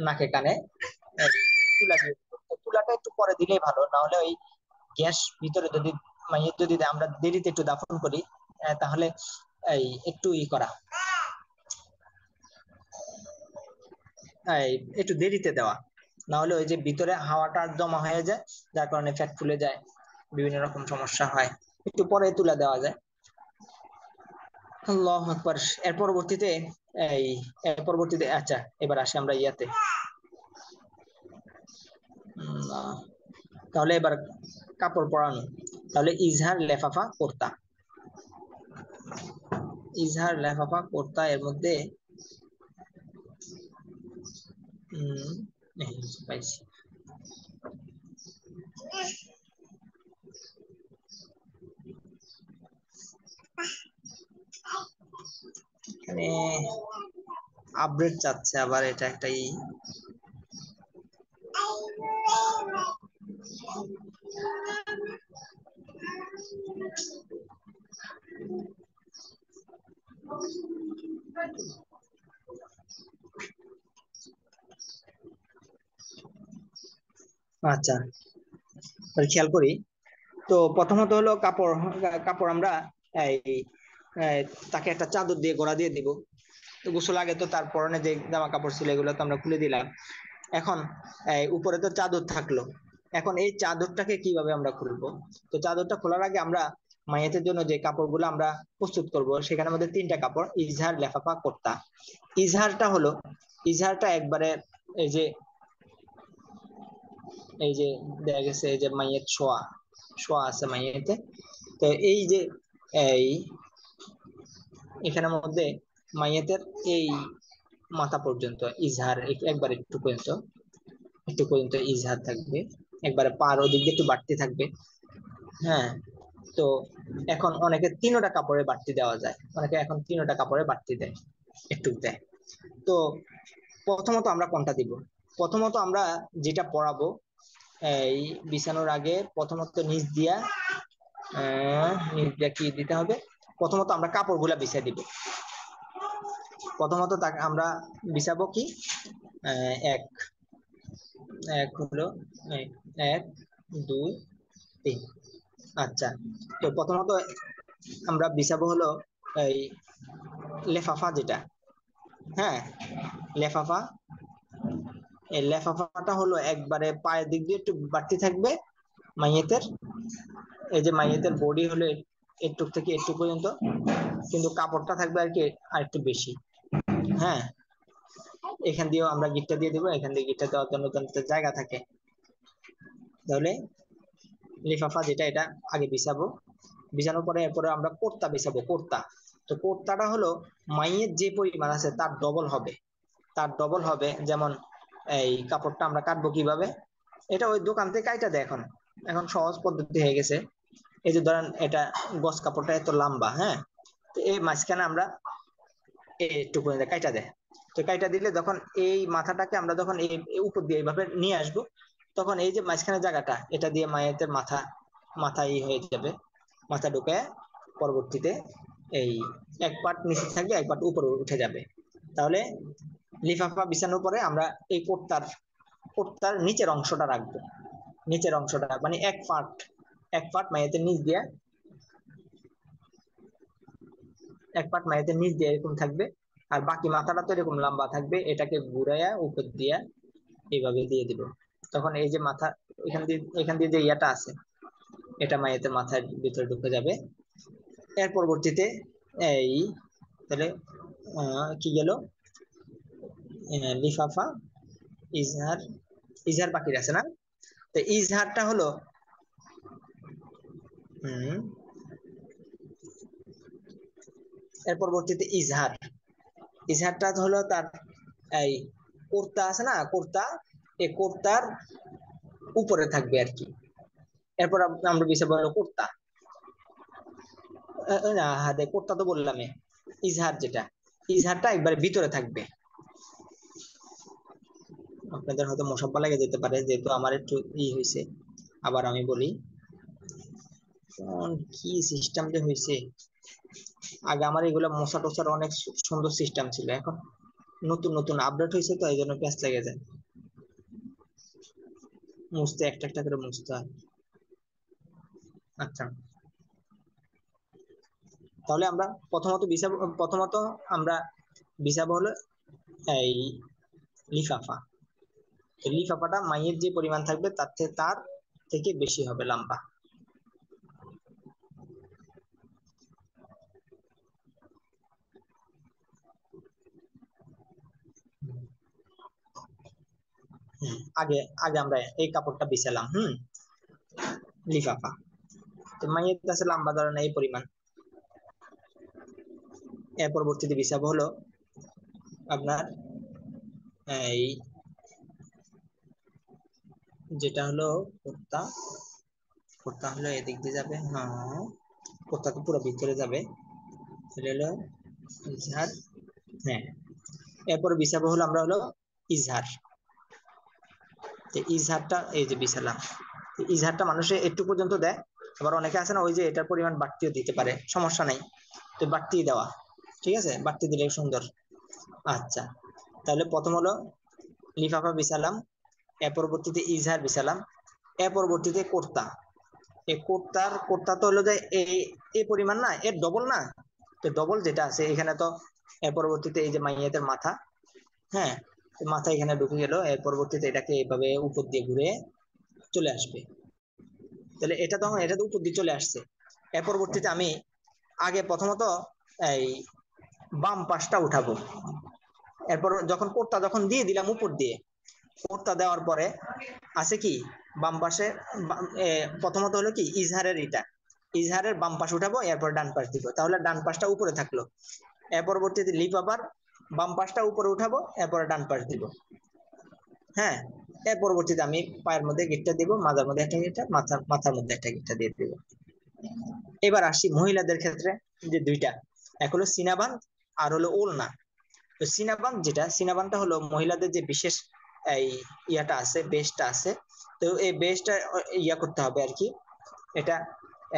নাকে কানে তুলা দিয়ে দিব। তুলাটা একটু পরে দিলেই ভালো, না হলে ওই গ্যাস ভিতরে যদি মাইয়ের যদি আমরা দেরিতে একটু দাফন করি, তাহলে এই একটু করা, একটু দেরিতে দেওয়া, না হলে ওই যে ভিতরে হাওয়াটা জমা হয়ে যায়, যার কারণে ফ্যাট ফুলে যায়, বিভিন্ন রকম সমস্যা হয়। একটু পরে তুলে দেওয়া যায়। আল্লাহু আকবার। এর পরবর্তীতে এই আচ্ছা, এবার আসি আমরা ইয়াতে। তাহলে এবার কাপড় পরানো, তাহলে ইজহার লেফাফা কুর্তা। ইজহার লেফাফা কুর্তা এর মধ্যে পাইছি। এখানে আপডেট চাচ্ছে আবার, এটা একটা আচ্ছা, খেয়াল করি। তো প্রথমত হলো কাপড়। কাপড় আমরা এই তাকে একটা চাদর দিয়ে গোড়া দিয়ে দিব। তো গোসল আগে তো তার পরনে যে জামা কাপড় ছিল এগুলো তো আমরা খুলে দিলাম। এখন উপরে তো চাদর থাকলো, এখন এই চাদরটাকে কিভাবে আমরা খুলবো? তো চাদরটা খোলার আগে আমরা মাইয়াতের জন্য যে কাপড়গুলো আমরা প্রস্তুত করব, সেখানে আমাদের 3টা কাপড়, ইজহার, লেফাফা, কুর্তা। ইজহারটা একবারে এই যে দেখা গেছে এই যে মাইয়ের ছোঁয়া ছোঁয়া আছে মাইয়েতে। তো এই যে এই এখানের মধ্যে মাইয়াতের এই মাথা পর্যন্ত ইজহার, একবার একটু পর্যন্ত ইজহার থাকবে, একবারে পার ওদিক দিয়ে একটু বাড়তি থাকবে। হ্যাঁ, তো এখন অনেকে 3টা কাপড়ে বাড়তি দেওয়া যায়, অনেকে এখন 3টা কাপড়ে বাড়তি দেয়, একটু দেয়। তো প্রথমত আমরা কোনটা দিব? প্রথমত আমরা যেটা পরাবো, এই বিছানোর আগে প্রথমত নিচ দিয়া কি দিতে হবে? প্রথমত আমরা কাপড়গুলা বিছিয়ে দিব। প্রথমত তাকে আমরা বিছাবো কি, এক এক হলো 1 2 3। আচ্ছা, তো প্রথমত আমরা বিছাবো হলো এই লেফাফা যেটা। হ্যাঁ, লেফাফা। এই লেফাফাটা হলো একবারে পায়ের দিক দিয়ে একটু বাড়তি থাকবে মাইয়েতের। এই যে মাইয়েতের বডি হলো একটু থেকে একটু পর্যন্ত, কিন্তু কাপড়টা থাকবে আর কি আর একটু বেশি। হ্যাঁ, এখান দিয়েও আমরা গিটটা দিয়ে দিব, এখান দিয়ে গিটটা দেওয়ার জন্য জায়গা থাকে। তাহলে লিফাফা যেটা, এটা আগে বিছাবো। বিছানোর পরে এরপরে আমরা কোর্তা বিছাবো। কোর্তা, তো কোর্তাটা হলো মাইয়ের যে পরিমাণ আছে তার ডবল হবে। যেমন এই কাপড়টা আমরা কাটবো কিভাবে, এটা ওই দোকান থেকে কাইটা দেয়। এখন সহজ পদ্ধতি হয়ে গেছে। এই যে ধরেন এটা গস কাপড়টা এত লম্বা, হ্যাঁ, তো এই মাঝখানে আমরা একটু করে কাইটা দেয়। তো কাইটা দিলে যখন এই মাথাটাকে আমরা যখন এই উপর দিয়ে এইভাবে নিয়ে আসবো, তখন এই যে মাঝখানে জায়গাটা, এটা দিয়ে মায়ের মাথা হয়ে যাবে, মাথা ঢুকে পরবর্তীতে এই এক পাট নিচে থাকবে, এক পাট উপরে উঠে যাবে। তাহলে লিফাফা বিছানোর পরে আমরা এই কোটটার নিচের অংশটা রাখবো। নিচের অংশটা মানে এক পাট মায়ের নিচ দিয়ে, এক পাট মায়ের নিচ দিয়ে এরকম থাকবে, আর বাকি মাথাটা তো এরকম লম্বা থাকবে। এটাকে ঘুরাইয়া উপর দিয়া এইভাবে দিয়ে দিব। তখন এই যে মাথা এখান দিয়ে যে ইয়াটা আছে, এটা মায়ের মাথার ভিতরে ঢুকে যাবে। এর পরবর্তীতে এই তাহলে কি গেল, লিফাফা, ইজহার। ইজহার বাকি আছে না? তো ইজহারটা হলো এর পরবর্তীতে ইজহার। ইজহারটা হলো তার এই কর্তা আছে না, কর্তা, এই কর্তার উপরে থাকবে আর কি। এরপর আমরা বিষয় বললো কর্তা, না হাতে কর্তা তো বললাম, ইজহার যেটা, ইজহারটা একবার ভিতরে থাকবে। আপনাদের হয়তো মশাব্বা লেগে যেতে পারে, যেহেতু আমার একটু হয়েছে। আবার আমি বলি, কি সিস্টেম যে হয়েছে, আগে আমার এগুলো মশা টসার অনেক সুন্দর সিস্টেম ছিল, এখন নতুন নতুন আপডেট হয়েছে তো এই জন্য প্যাচ লেগে যায়, মুছতে একটা একটা করে মুছতে হয়। আচ্ছা, তাহলে আমরা প্রথমত আমরা বিছাবো হলো এই লিফাফা। লিফাফাটা মাইয়ের যে পরিমাণ থাকবে তার থেকে বেশি হবে লম্বা। আগে আগে আমরা এই কাপড়টা বিছালাম, লিফাফা, তো মাইয়ের কাছে লম্বা ধরেন এই পরিমাণ। এর পরবর্তীতে বিছাবো হলো আপনার এই যেটা হলো কুর্তা, কুর্তা হলো এদিক দিয়ে যাবে, হ্যাঁ কুর্তা তো পুরো ভিতরে যাবে, এটা হলো ইজহার। হ্যাঁ, এরপর বিছাবো হলো আমরা হলো ইজহার। ইজহারটা এই যে বিছালাম, ইজহারটা মানুষে একটু পর্যন্ত দেয়, আবার অনেকে আছে না ওই যে এটার পরিমাণ বাড়তিও দিতে পারে, সমস্যা নাই, তো বাড়তি দেওয়া, ঠিক আছে, বাড়তি দিলে সুন্দর। আচ্ছা, তাহলে প্রথম হলো লিফাফা বিছালাম, এর পরবর্তীতে ইজহার বিছালাম, এর পরবর্তীতে কোর্তা। এই কোর্তা তো হলো যে এই পরিমাণ না, এর ডবল না, তো ডবল যেটা আছে এখানে তো। এর পরবর্তীতে এই যে মাইয়াতের মাথা, হ্যাঁ, মাথা এখানে ঢুকে গেল, এর পরবর্তীতে এটাকে এইভাবে উপর দিয়ে ঘুরে চলে আসবে। তাহলে এটা তো উপর দিয়ে চলে আসছে। এর পরবর্তীতে আমি আগে প্রথমত এই বাম পাশটা উঠাবো। এরপর যখন কোটটা যখন দিয়ে দিলাম উপর দিয়ে, কোটটা দেওয়ার পরে আছে কি বাম পাশে, প্রথমত হলো কি ইজহারের ইজহারের বাম পাশ উঠাবো, এরপর ডান পাশ দিব, তাহলে ডান পাশটা উপরে থাকলো। এর পরবর্তীতে লিপ আবার বাম পাশটা উপরে উঠাবো, এরপরে ডান পাশ দিব। হ্যাঁ, এর পরবর্তীতে আমি পায়ের মধ্যে গিটটা দিব, মাথার মধ্যে একটা গিটটা, মাথার মধ্যে একটা গিটটা দিয়ে দিব। এবার আসি মহিলাদের ক্ষেত্রে, যে দুইটা, এক হলো সিনাবান আর হলো ওলনা। তো সিনাবানটা হলো মহিলাদের যে বিশেষ এই ইয়াটা আছে, বেশটা আছে, তো এই বেশটা ইয়া করতে হবে আর কি, এটা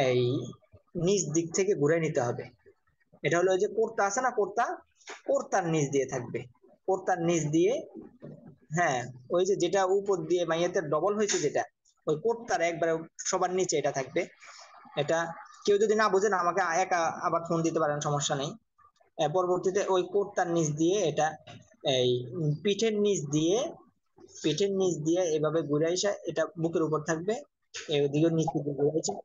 এই নিচ দিক থেকে ঘুরে নিতে হবে। এটা হলো ওই যে কোর্তা আছে না, কোর্তার নিচ দিয়ে থাকবে, কোর্তার নিচ দিয়ে। হ্যাঁ, ওই যে যেটা উপর দিয়ে মাইয়াতের ডবল হয়েছে যেটা, ওই কোর্তার একবারে সবার নিচে এটা থাকবে। এটা কেউ যদি না বোঝেন আমাকে একা আবার ফোন দিতে পারেন, সমস্যা নেই। পরবর্তীতে ওই কোটটার নিচ দিয়ে এটা এই পিঠের নিচ দিয়ে এভাবে ঘুরে আসা, এটা বুকের উপর থাকবে, এদিকে নিচে দিয়ে ঘুরে আসা।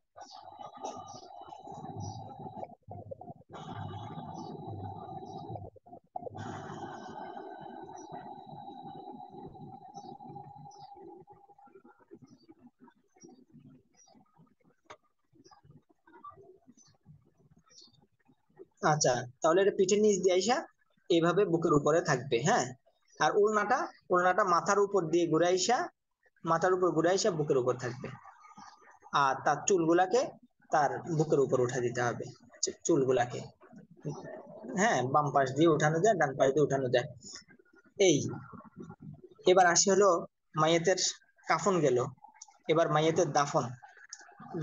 আচ্ছা, তাহলে এটা পিঠের নিচ দিয়ে আসা এইভাবে বুকের উপরে থাকবে, হ্যাঁ। আর ওড়নাটা মাথার উপর ঘুরে আসা বুকের উপর থাকবে। আর তার চুলগুলাকে তার বুকের উপর উঠা দিতে হবে, চুলগুলাকে। হ্যাঁ, বাম পাশ দিয়ে উঠানো যায়, ডান পাশ দিয়ে উঠানো যায়। এই এবার আসি হলো মাইয়েতের কাফন গেল, এবার মাইয়েতের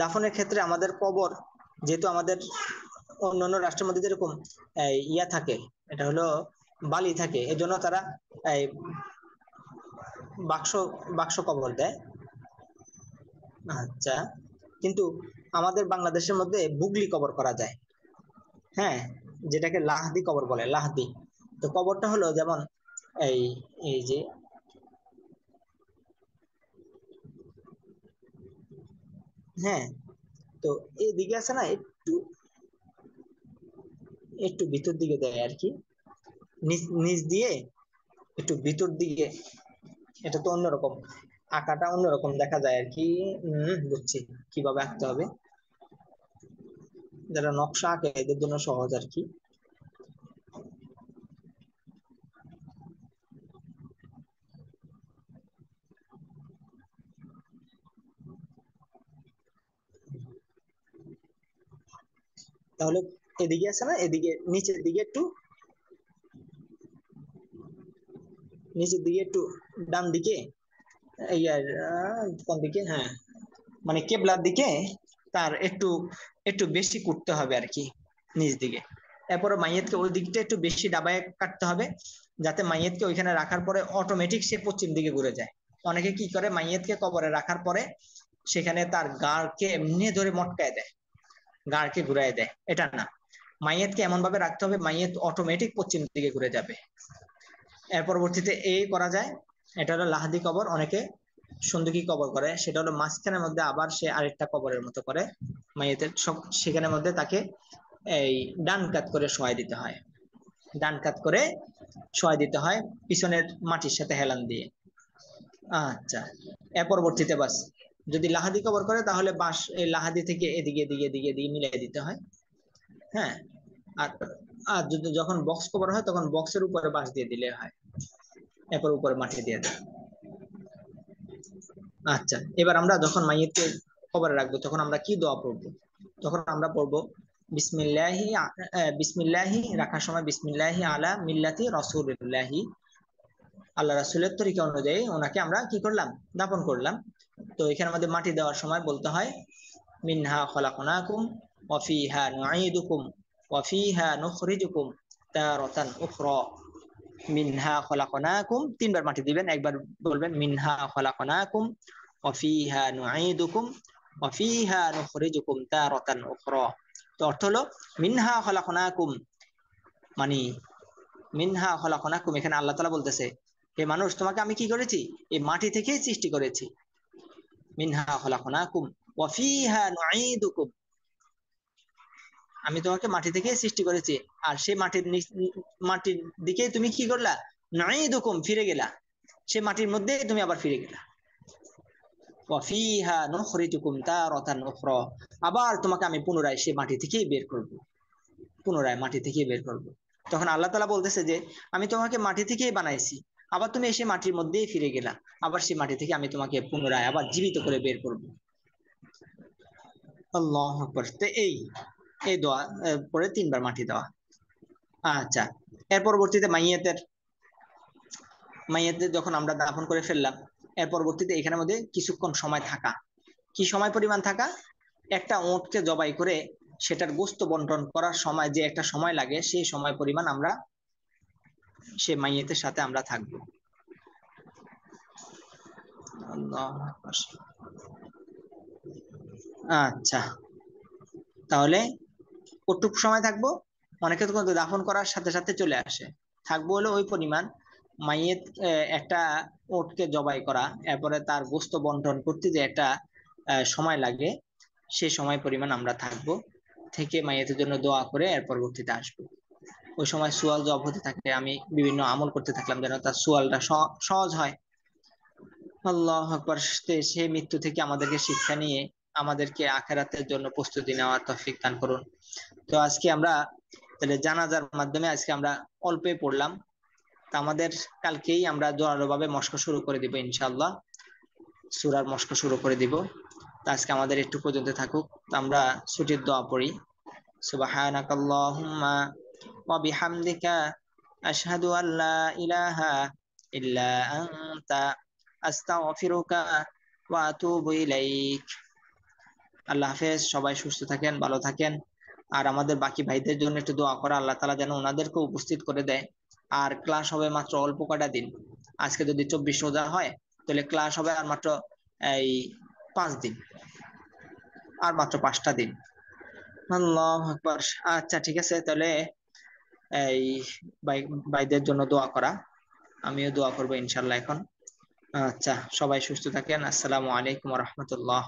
দাফনের ক্ষেত্রে আমাদের কবর, যেহেতু আমাদের অন্যান্য রাষ্ট্রের মধ্যে যেরকম ইয়া থাকে, এটা হলো বালি থাকে, এজন্য তারা এই বাক্স বাক্স কবর দেয়। আচ্ছা, কিন্তু আমাদের বাংলাদেশের মধ্যে বুগলি কবর করা যায়, হ্যাঁ, যেটাকে লাহদি কবর বলে, লাহদি। তো কবরটা হলো যেমন এই এই যে, হ্যাঁ, তো এদিকে আছে না, একটু একটু ভিতর দিকে দেয় আর কি, নিচ নিচ দিয়ে একটু ভিতর দিকে, এটা তো অন্যরকম, আঁকাটা অন্যরকম দেখা যায় আর কি। বুঝছি কিভাবে আঁকতে হবে, যারা নকশা আঁকে এদের জন্য সহজ আর কি। তাহলে এদিকে আছে না, এদিকে নিচের দিকে একটু, নিচের দিকে একটু ডান দিকে, কোন দিকে, হ্যাঁ মানে কেবলার দিকে তার একটু একটু বেশি কুটতে হবে আর কি, নিচ দিকে। এরপরে মাইয়েতকে ওই দিকটা একটু বেশি ডাবায় কাটতে হবে, যাতে মাইয়েতকে ওইখানে রাখার পরে অটোমেটিক সে পশ্চিম দিকে ঘুরে যায়। অনেকে কি করে, মাইয়েতকে কবরে রাখার পরে সেখানে তার গাড়কে এমনি ধরে মটকায় দেয়, গাড়কে ঘুরায় দেয়, এটা না। মাইয়েতকে এমন ভাবে রাখতে হবে মাইয়েত অটোমেটিক পশ্চিম দিকে ঘুরে যাবে। এর পরবর্তীতে এই করা যায়, এটা হলো লাহাদি কবর। অনেকে সন্দুকি কবর করে, সেটা হলো মাঝখানের মধ্যে আবার সে আরেকটা কবরের মতো করে মাইয়েতের, সেখানের মধ্যে তাকে এই ডান কাত করে শোয়াই দিতে হয়, ডান কাত করে শোয়াই দিতে হয় পিছনের মাটির সাথে হেলান দিয়ে। আচ্ছা, এর পরবর্তীতে বাস যদি লাহাদি কবর করে তাহলে বাঁশ এই লাহাদি থেকে এদিকে এদিকে এদিকে এদিকে মিলিয়ে দিতে হয়। হ্যাঁ, আর আর যদি যখন বক্স কবর হয় তখন বক্সের উপরে বাঁশ দিয়ে দিলে হয়, এরপর উপরে মাটি দিয়ে দেয়। আচ্ছা, এবার আমরা যখন মাইয়িতকে কবরে রাখবো তখন আমরা কি দোয়া পড়বো? তখন আমরা পড়বো বিসমিল্লাহি, বিসমিল্লাহি রাখার সময় বিসমিল্লাহি আলা মিল্লাতি রাসূলিল্লাহি, আল্লাহ রাসূলের তরিকা অনুযায়ী ওনাকে আমরা কি করলাম, দাফন করলাম। তো এখানে আমাদের মাটি দেওয়ার সময় বলতে হয় মিনহা খলাকনাকুম ওয়া ফিহা নুঈদুকুম ওয়া ফিহা নুখরিজুকুম তারাতান উখরা। মিনহা খলাকনাকুম, তিনবার মাটি দিবেন, একবার বলবেন মিনহা খলাকনাকুম ওয়া ফিহা নুঈদুকুম ওয়া ফিহা নুখরিজুকুম তারাতান উখরা। তো অর্থ হলো মিনহা খলাকনাকুম, মানে মিনহা খলাকনাকুম, এখানে আল্লাহ তাআলা বলতেছে হে মানুষ তোমাকে আমি কি করেছি, এই মাটি থেকেই সৃষ্টি করেছি। মিনহা খলাকনাকুম ওয়া ফিহা নুঈদুকুম, আমি তোমাকে মাটি থেকে সৃষ্টি করেছি, আর সেই মাটির দিকে তুমি কি করলা, নুঈদুকুম ফিরে গেলা, সে মাটির মধ্যে তুমি আবার ফিরে গেলা। ওয়া ফিহা নুখরিজুকুম তারাতান উখরা, আবার তোমাকে আমি পুনরায় সেই মাটি থেকেই বের করব, পুনরায় মাটি থেকেই বের করব। তখন আল্লাহ তাআলা বলতেছে যে আমি তোমাকে মাটি থেকেই বানাইছি, আবার তুমি এসে মাটির মধ্যেই ফিরে গেলা, আবার সেই মাটি থেকে আমি তোমাকে পুনরায় আবার জীবিত করে বের করব। আল্লাহু আকবার। তো এই এই দোয়া পরে তিনবার মাটি দেওয়া। আচ্ছা, এর পরবর্তীতে মাইয়াতের যখন আমরা দাফন করে ফেললাম, এর পরবর্তীতে এখানের মধ্যে কিছুক্ষণ সময় থাকা। কি সময় পরিমাণ থাকা? একটা উটকে জবাই করে সেটার গোশত বন্টন করার সময় যে একটা সময় লাগে, সেই সময় পরিমাণ আমরা সে মাইয়াতের সাথে আমরা থাকবো। আচ্ছা, তাহলে কতটুকু সময় থাকবো? অনেকে তো দাফন করার সাথে সাথে চলে আসে, থাকবো হলো ওই পরিমাণ। মাইয়েত একটা উটকে জবাই করা, এরপরে তার গোশত বন্টন করতে যে একটা সময় লাগে, সেই সময় পরিমাণ আমরা থাকবো, থেকে মাইয়েতের জন্য দোয়া করে এর পরবর্তীতে আসবো। ওই সময় সুয়াল জব হতে থাকে, আমি বিভিন্ন আমল করতে থাকলাম যেন তার সুয়ালটা সহজ হয়। আল্লাহু আকবার। সেই মৃত্যু থেকে আমাদেরকে শিক্ষা নিয়ে আমাদেরকে আখিরাতের জন্য প্রস্তুতি নেওয়ার তৌফিক দান করুন। তো আজকে আমরা তাহলে জানাজার মাধ্যমে আজকে আমরা অল্পে পড়লাম, তা আমাদের কালকেই আমরা জোরালো ভাবে মস্ক শুরু করে দিব ইনশাআল্লাহ, সূরার মস্ক শুরু করে দিব। তো আজকে আমাদের একটু পর্যন্ত থাকুক, তো আমরা ছুটির দোয়া পড়ি। সুবহানাকাল্লাহুম্মা ওয়া বিহামদিকা আশহাদু আল্লা ইলাহা ইল্লা আনতা আস্তাগফিরুকা ওয়া আতুবু ইলাইক। আল্লাহ হাফেজ, সবাই সুস্থ থাকেন, ভালো থাকেন। আর আমাদের বাকি ভাইদের জন্য একটু দোয়া করা, আল্লাহ তাআলা যেন ওনাদেরকে উপস্থিত করে দেয়। আর ক্লাস হবে মাত্র অল্প কয়টা দিন, আজকে যদি 24 রোজা হয় তাহলে ক্লাস হবে আর মাত্র এই 5 দিন, আর মাত্র 5টা দিন। আল্লাহু আকবার। আচ্ছা ঠিক আছে, তাহলে এই ভাইদের জন্য দোয়া করা, আমিও দোয়া করবো ইনশাল্লাহ এখন। আচ্ছা, সবাই সুস্থ থাকেন। আসসালামু আলাইকুম ওয়া রাহমাতুল্লাহ।